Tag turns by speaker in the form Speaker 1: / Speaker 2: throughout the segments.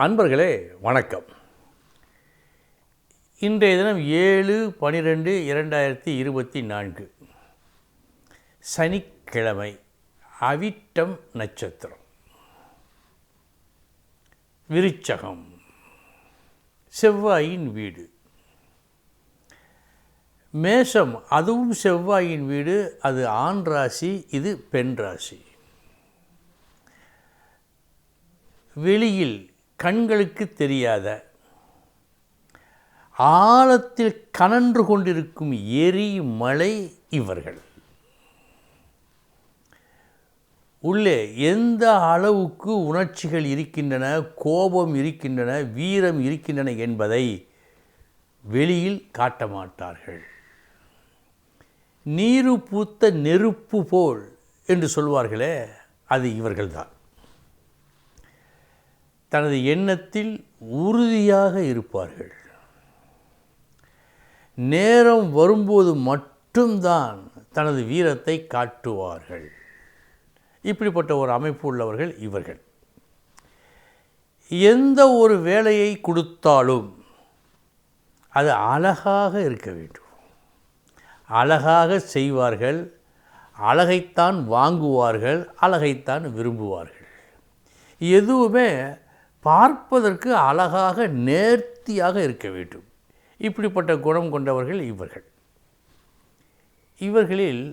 Speaker 1: அன்பர்களே வணக்கம். இன்றைய தினம் 7/12/2024 சனிக்கிழமை, அவிட்டம் நட்சத்திரம், விருச்சகம், செவ்வாயின் வீடு. மேஷம், அதுவும் செவ்வாயின் வீடு. அது ஆண் ராசி, இது பெண் ராசி. வெளியில் கண்களுக்கு தெரியாத ஆழத்தில் கனன்று கொண்டிருக்கும் எரிமலை இவர்கள். உள்ளே எந்த அளவுக்கு உணர்ச்சிகள் இருக்கின்றன, கோபம் இருக்கின்றன, வீரம் இருக்கின்றன என்பதை வெளியில் காட்ட மாட்டார்கள். நீரு பூத்த நெருப்பு போல் என்று சொல்வார்களே, அது இவர்கள்தான். தனது எண்ணத்தில் உறுதியாக இருப்பார்கள். நேரம் வரும்போது மட்டும்தான் தனது வீரத்தை காட்டுவார்கள். இப்படிப்பட்ட ஒரு அமைப்பு உள்ளவர்கள் இவர்கள். எந்த ஒரு வேலையை கொடுத்தாலும் அது அழகாக இருக்க வேண்டும். அழகாக செய்வார்கள். அழகைத்தான் வாங்குவார்கள். அழகைத்தான் விரும்புவார்கள். எதுவுமே பார்ப்பதற்கு அழகாக நேர்த்தியாக இருக்க வேண்டும். இப்படிப்பட்ட குணம் கொண்டவர்கள் இவர்கள். இவர்களில்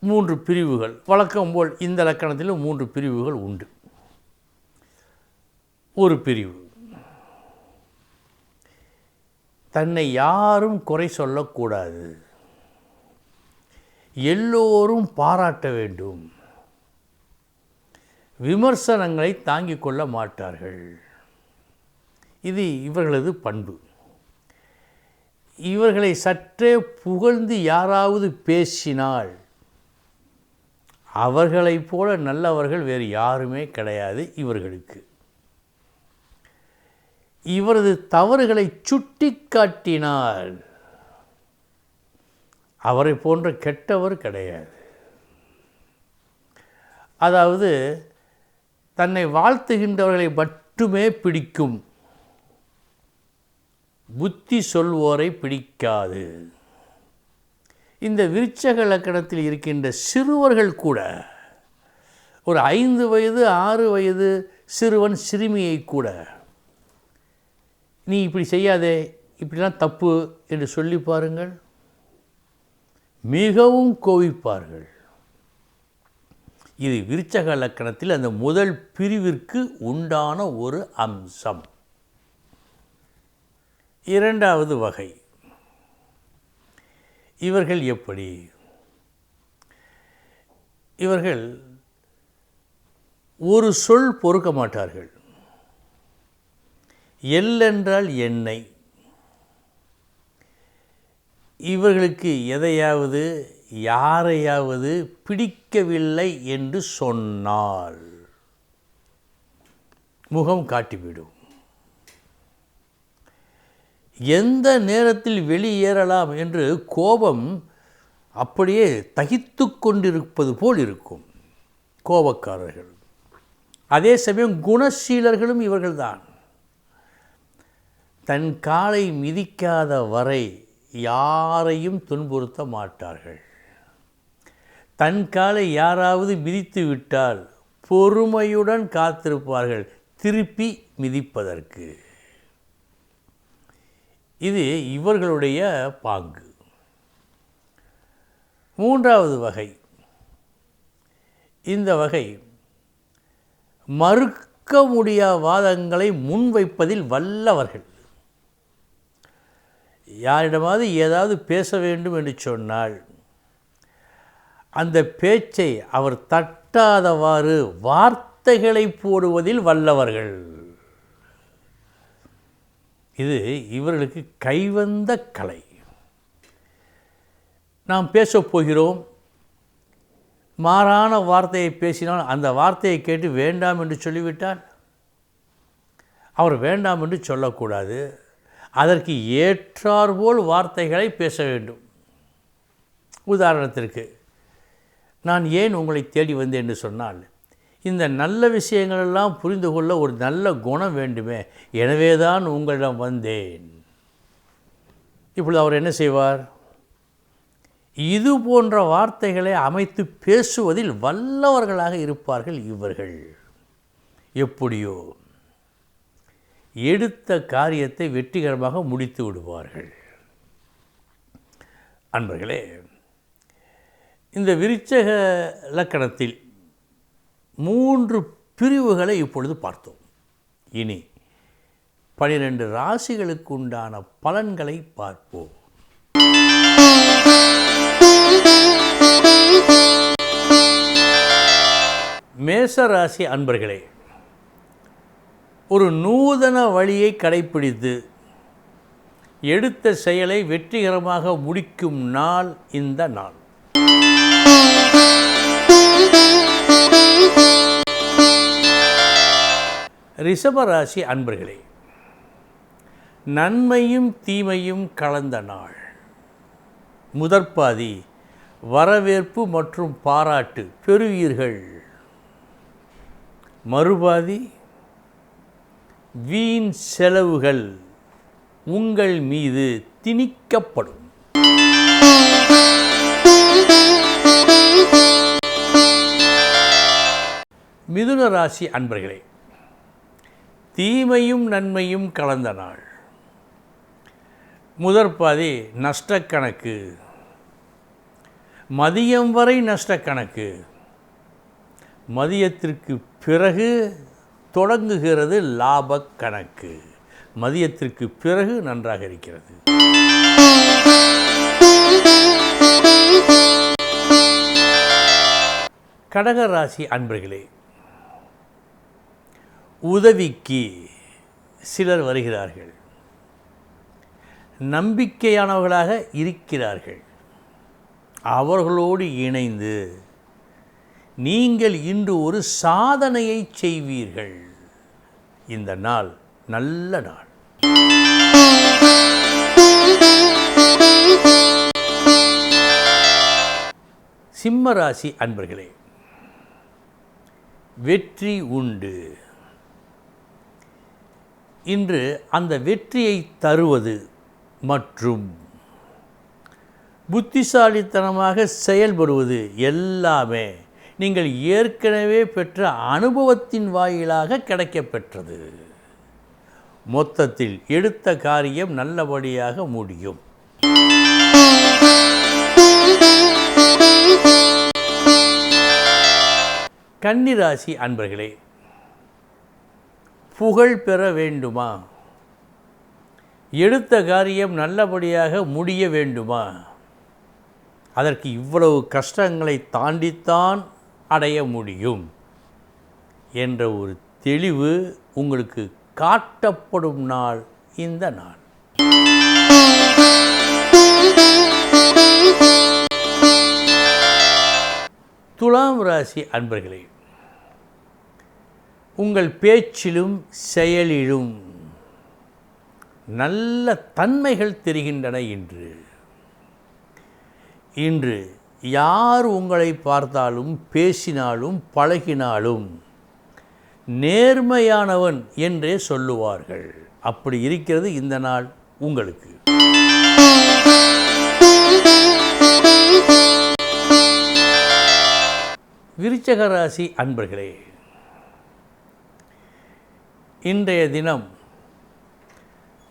Speaker 1: 3 பிரிவுகள் வழக்கம் போல் இந்த இலக்கணத்திலும் 3 பிரிவுகள் உண்டு. ஒரு பிரிவு, தன்னை யாரும் குறை சொல்லக்கூடாது, எல்லோரும் பாராட்ட வேண்டும், விமர்சனங்களை தாங்கிக் கொள்ள மாட்டார்கள். இது இவர்களது பண்பு. இவர்களை சற்றே புகழ்ந்து யாராவது பேசினால் அவர்களைப் போல நல்லவர்கள் வேறு யாருமே கிடையாது இவர்களுக்கு. இவரது தவறுகளை சுட்டி காட்டினால் அவரை போன்ற கெட்டவர் கிடையாது. அதாவது தன்னை வாழ்த்துகின்றவர்களை மட்டுமே பிடிக்கும், புத்தி சொல்வோரை பிடிக்காது. இந்த விருச்சக இலக்கணத்தில் இருக்கின்ற சிறுவர்கள் கூட, ஒரு 5 வயது 6 வயது சிறுவன் சிறுமியை கூட நீ இப்படி செய்யாதே, இப்படிலாம் தப்பு என்று சொல்லி பாருங்கள், மிகவும் கோவிப்பார்கள். இது விருச்சக இலக்கணத்தில் அந்த முதல் பிரிவிற்கு உண்டான ஒரு அம்சம். இரண்டாவது வகை, இவர்கள் எப்படி? இவர்கள் ஒரு சொல் பொறுக்க மாட்டார்கள். எள்ளென்றால் எண்ணெய். இவர்களுக்கு எதையாவது யாரையாவது பிடிக்கவில்லை என்று சொன்னால் முகம் காட்டிவிடும். எந்த நேரத்தில் வெளியேறலாம் என்று கோபம் அப்படியே தகித்து கொண்டிருப்பது போல் இருக்கும் கோபக்காரர்கள். அதே சமயம் குணசீலர்களும் இவர்கள்தான். தன் காலை மிதிக்காத வரை யாரையும் துன்புறுத்த மாட்டார்கள். தன் காலை யாராவது மிதித்து விட்டால் பொறுமையுடன் காத்திருப்பார்கள் திருப்பி மிதிப்பதற்கு. இது இவர்களுடைய பாங்கு. மூன்றாவது வகை, இந்த வகை மறுக்க முடியாத வாதங்களை முன்வைப்பதில் வல்லவர்கள். யாரிடமாவது ஏதாவது பேச வேண்டும் என்று சொன்னால் அந்த பேச்சை அவர் தட்டாதவாறு வார்த்தைகளை போடுவதில் வல்லவர்கள். இது இவர்களுக்கு கைவந்த கலை. நாம் பேசப் போகிறோம், மாறான வார்த்தையை பேசினால் அந்த வார்த்தையை கேட்டு வேண்டாம் என்று சொல்லிவிட்டால் அவர் வேண்டாம் என்று சொல்லக்கூடாது. அதற்கு ஏற்றாற்போல் வார்த்தைகளை பேச வேண்டும். உதாரணத்திற்கு, நான் ஏன் உங்களை தேடி வந்தேன் என்று சொன்னால், இந்த நல்ல விஷயங்களெல்லாம் புரிந்து கொள்ள ஒரு நல்ல குணம் வேண்டுமே, எனவே தான் உங்களிடம் வந்தேன். இப்பொழுது அவர் என்ன செய்வார்? இது போன்ற வார்த்தைகளை அமைத்து பேசுவதில் வல்லவர்களாக இருப்பார்கள் இவர்கள். எப்படியோ எடுத்த காரியத்தை வெற்றிகரமாக முடித்து விடுவார்கள். அன்பர்களே, இந்த விருச்சிக லக்கணத்தில் 3 பிரிவுகளை இப்பொழுது பார்த்தோம். இனி 12 ராசிகளுக்கு உண்டான பலன்களை பார்ப்போம். மேசராசி அன்பர்களே, ஒரு நூதன வழியை கடைப்பிடித்து எடுத்த செயலை வெற்றிகரமாக முடிக்கும் நாள் இந்த நாள். ரிஷபராசி அன்பர்களே, நன்மையும் தீமையும் கலந்த நாள். முதற்பாதி வரவேற்பு மற்றும் பாராட்டு பெறுவீர்கள். மறுபாதி வீண் செலவுகள் உங்கள் மீது திணிக்கப்படும். மிதுன ராசி அன்பர்களே, தீமையும் நன்மையும் கலந்த நாள். முதற்பாதி நஷ்டக்கணக்கு, மதியம் வரை நஷ்டக்கணக்கு. மதியத்திற்கு பிறகு தொடங்குகிறது லாபக் கணக்கு. மதியத்திற்கு பிறகு நன்றாக இருக்கிறது. கடகராசி அன்பர்களே, உதவிக்கு சிலர் வருகிறார்கள். நம்பிக்கையானவர்களாக இருக்கிறார்கள். அவர்களோடு இணைந்து நீங்கள் இன்று ஒரு சாதனையை செய்வீர்கள். இந்த நாள் நல்ல நாள். சிம்மராசி அன்பர்களே, வெற்றி உண்டு. இன்று அந்த வெற்றியை தருவது மற்றும் புத்திசாலித்தனமாக செயல்படுவது எல்லாமே நீங்கள் ஏற்கனவே பெற்ற அனுபவத்தின் வாயிலாக கிடைக்கப்பெற்றது. மொத்தத்தில் எடுத்த காரியம் நல்லபடியாக முடியும். கன்னிராசி அன்பர்களே, புகழ் பெற வேண்டுமா? எடுத்த காரியம் நல்லபடியாக முடிய வேண்டுமா? அதற்கு இவ்வளவு கஷ்டங்களை தாண்டித்தான் அடைய முடியும் என்ற ஒரு தெளிவு உங்களுக்கு காட்டப்படும் நாள் இந்த நாள். துலாம் ராசி அன்பர்களே, உங்கள் பேச்சிலும் செயலிலும் நல்ல தன்மைகள் தெரிகின்றன. இன்று யார் உங்களை பார்த்தாலும் பேசினாலும் பழகினாலும் நேர்மையானவன் என்றே சொல்லுவார்கள். அப்படி இருக்கிறது இந்த நாள் உங்களுக்கு. விருச்சிக ராசி அன்பர்களே, இன்றைய தினம்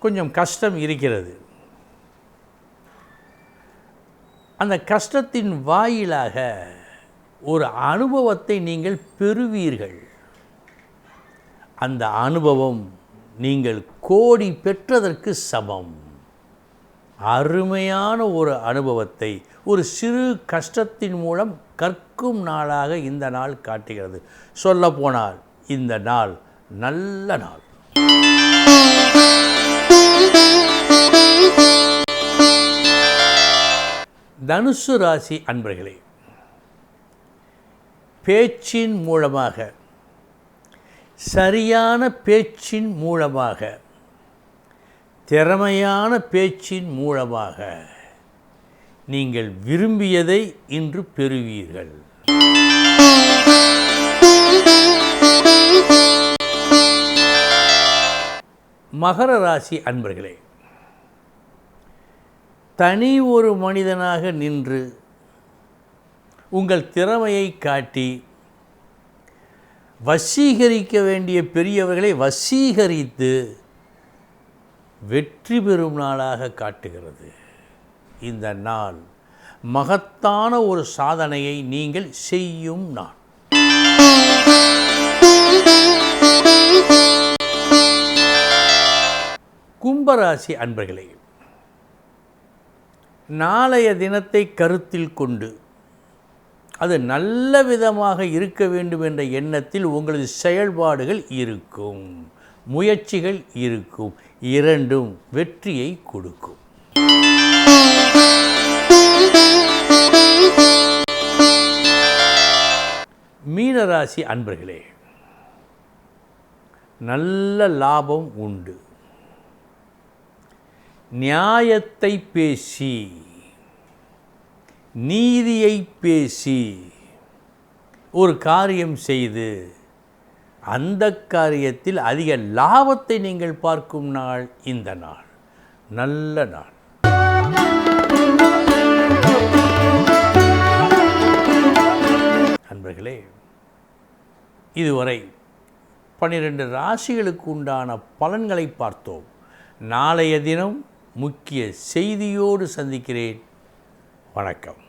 Speaker 1: கொஞ்சம் கஷ்டம் இருக்கிறது. அந்த கஷ்டத்தின் வாயிலாக ஒரு அனுபவத்தை நீங்கள் பெறுவீர்கள். அந்த அனுபவம் நீங்கள் கோடி பெற்றதற்கு சமம். அருமையான ஒரு அனுபவத்தை ஒரு சிறு கஷ்டத்தின் மூலம் கற்கும் நாளாக இந்த நாள் காட்டுகிறது. சொல்லப்போனால் இந்த நாள் நல்ல நாள். தனுசு ராசி அன்பர்களே, பேச்சின் மூலமாக, சரியான பேச்சின் மூலமாக, திறமையான பேச்சின் மூலமாக நீங்கள் விரும்பியதை இன்று பெறுவீர்கள். மகர ராசி அன்பர்களே, தனி ஒரு மனிதனாக நின்று உங்கள் திறமையை காட்டி வசீகரிக்க வேண்டிய பெரியவர்களை வசீகரித்து வெற்றி பெறும் நாளாக காட்டுகிறது. இந்த நாள் மகத்தான ஒரு சாதனையை நீங்கள் செய்யும் நாள். கும்பராசி அன்பர்களே, நாளைய தினத்தை கருத்தில் கொண்டு அது நல்ல விதமாக இருக்க வேண்டும் என்ற எண்ணத்தில் உங்களது செயல்பாடுகள் இருக்கும், முயற்சிகள் இருக்கும். இரண்டும் வெற்றியை கொடுக்கும். மீனராசி அன்பர்களே, நல்ல லாபம் உண்டு. நியாயத்தை பேசி, நீதியை பேசி ஒரு காரியம் செய்து அந்த காரியத்தில் அதிக லாபத்தை நீங்கள் பார்க்கும் நாள் இந்த நாள். நல்ல நாள். அன்பர்களே, இதுவரை 12 ராசிகளுக்கு உண்டான பலன்களை பார்த்தோம். நாளைய தினம் முக்கிய செய்தியோடு சந்திக்கிறேன். வணக்கம்.